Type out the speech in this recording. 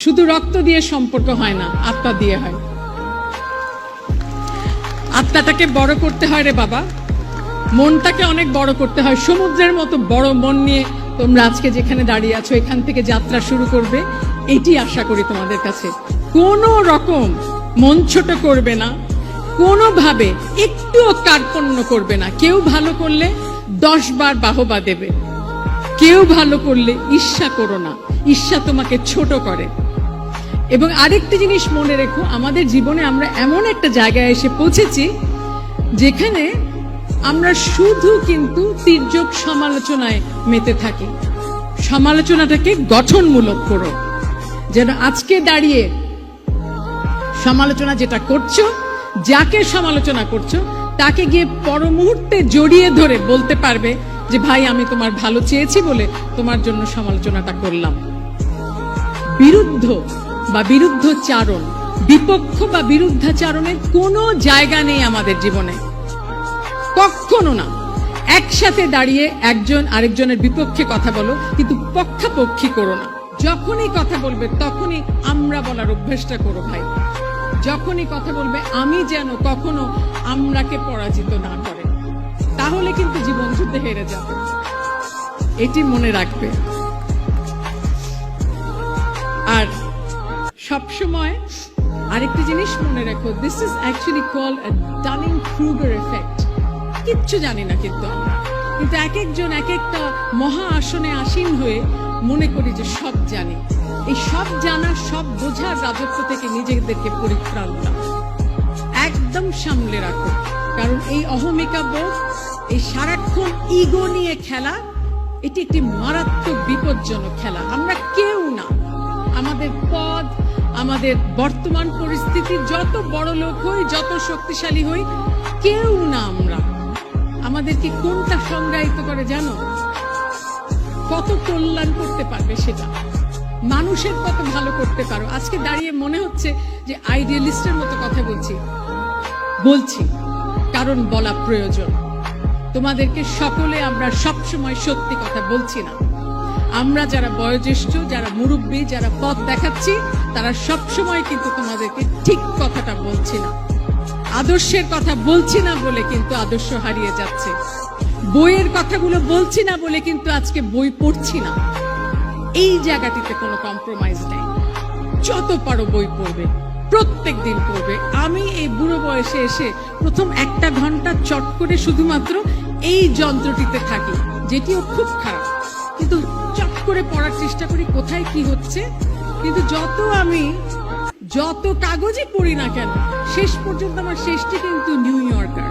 শুধু রক্ত দিয়ে সম্পর্ক হয় না, আত্মা দিয়ে হয়। আত্মাটাকে বড় করতে হয় রে বাবা, মনটাকে অনেক বড় করতে হয়। সমুদ্রের মতো বড় মন নিয়ে তোমরা আজকে যেখানে দাঁড়িয়ে আছো, এখান থেকে যাত্রা শুরু করবে, এটি আশা করি তোমাদের কাছে। কোনো রকম মন ছোট করবে না, কোনোভাবে একটুও কার্পণ্য করবে না। কেউ ভালো করলে 10 বার বাহবা দেবে, কেউ ভালো করলে ঈর্ষা করো না, ঈর্ষা তোমাকে ছোট করে। এবং আরেকটি জিনিস মনে রেখো, আমাদের জীবনে আমরা এমন একটা জায়গায় এসে পৌঁছেছি যেখানে আমরা শুধু কিন্তু তির্যক সমালোচনায় মেতে থাকি। সমালোচনাটাকে গঠনমূলক করো, যেন আজকে দাঁড়িয়ে সমালোচনা যেটা করছো, যাকে সমালোচনা করছো তাকে গিয়ে পর মুহূর্তে জড়িয়ে ধরে বলতে পারবে যে ভাই আমি তোমার ভালো চেয়েছি বলে তোমার জন্য সমালোচনাটা করলাম। বিরুদ্ধ বা বিরুদ্ধচারণ, বিপক্ষ বা বিরুদ্ধাচারণের কোনো জায়গা নেই আমাদের জীবনে, কখনো না। একসাথে দাঁড়িয়ে একজন আরেকজনের বিপক্ষে কথা বলো, কিন্তু পক্ষাপক্ষী করো না। যখনই কথা বলবে তখনই আমরা বলার অভ্যেসটা করো ভাই। যখনই কথা বলবে আমি যেন কখনো আমরাকে পরাজিত না করে, তাহলে কিন্তু জীবন যুদ্ধে হেরে যাবে, এটি মনে রাখবে। আর সবসময় আরেকটি জিনিস মনে রাখো, this is actually called a Dunning Kruger effect. কিচ্ছু জানি না কিন্তু আমরা, কিন্তু এক একজন এক একটা মহা আসনে আসীন হয়ে মনে করি যে সব জানি। এই সব জানা, সব বোঝার রাজত্ব থেকে নিজেদেরকে পরিত্রাণ দাও, একদম সামলে রাখো। কারণ এই অহমিকা বোধ, এই সারাক্ষণ ইগো নিয়ে খেলা, এটি একটি মারাত্মক বিপজ্জনক খেলা। আমরা কেউ না, আমাদের পদ, আমাদের বর্তমান পরিস্থিতি, যত বড় লোক হই, যত শক্তিশালী হই, কেউ না আমরা। আমাদেরকে কোনটা সংজ্ঞায়িত করে জানো? কত কল্যাণ করতে পারবে সেটা, মানুষের কত ভালো করতে পারো। আজকে দাঁড়িয়ে মনে হচ্ছে যে আইডিয়ালিস্টের মতো কথা বলছি, কারণ বলা প্রয়োজন। তোমাদেরকে সকলে আমরা সবসময় সত্যি কথা বলছি না। আমরা যারা বয়োজ্যেষ্ঠ, যারা মুরব্বী, যারা পথ দেখাচ্ছি, তারা সবসময় কিন্তু তোমাদেরকে ঠিক কথাটা বলছি না। আদর্শের কথা বলছি না বলে কিন্তু আদর্শ হারিয়ে যাচ্ছে। বইয়ের কথাগুলো বলছি না বলে কিন্তু আজকে বই পড়ছি না। এই জায়গাটিতে কোনো কম্প্রোমাইজ নেই। যত পারো বই পড়বে, প্রত্যেক দিন পড়বে। আমি এই বুড়ো বয়সে এসে প্রথম 1 ঘন্টা চট করে শুধুমাত্র এই যন্ত্রটিতে থাকি, যেটিও খুব খারাপ, কিন্তু চট করে পড়ার চেষ্টা করি কোথায় কি হচ্ছে। কিন্তু যত কাগজে পড়ি না কেন, শেষ পর্যন্ত আমার শেষটি কিন্তু নিউ ইয়র্কার।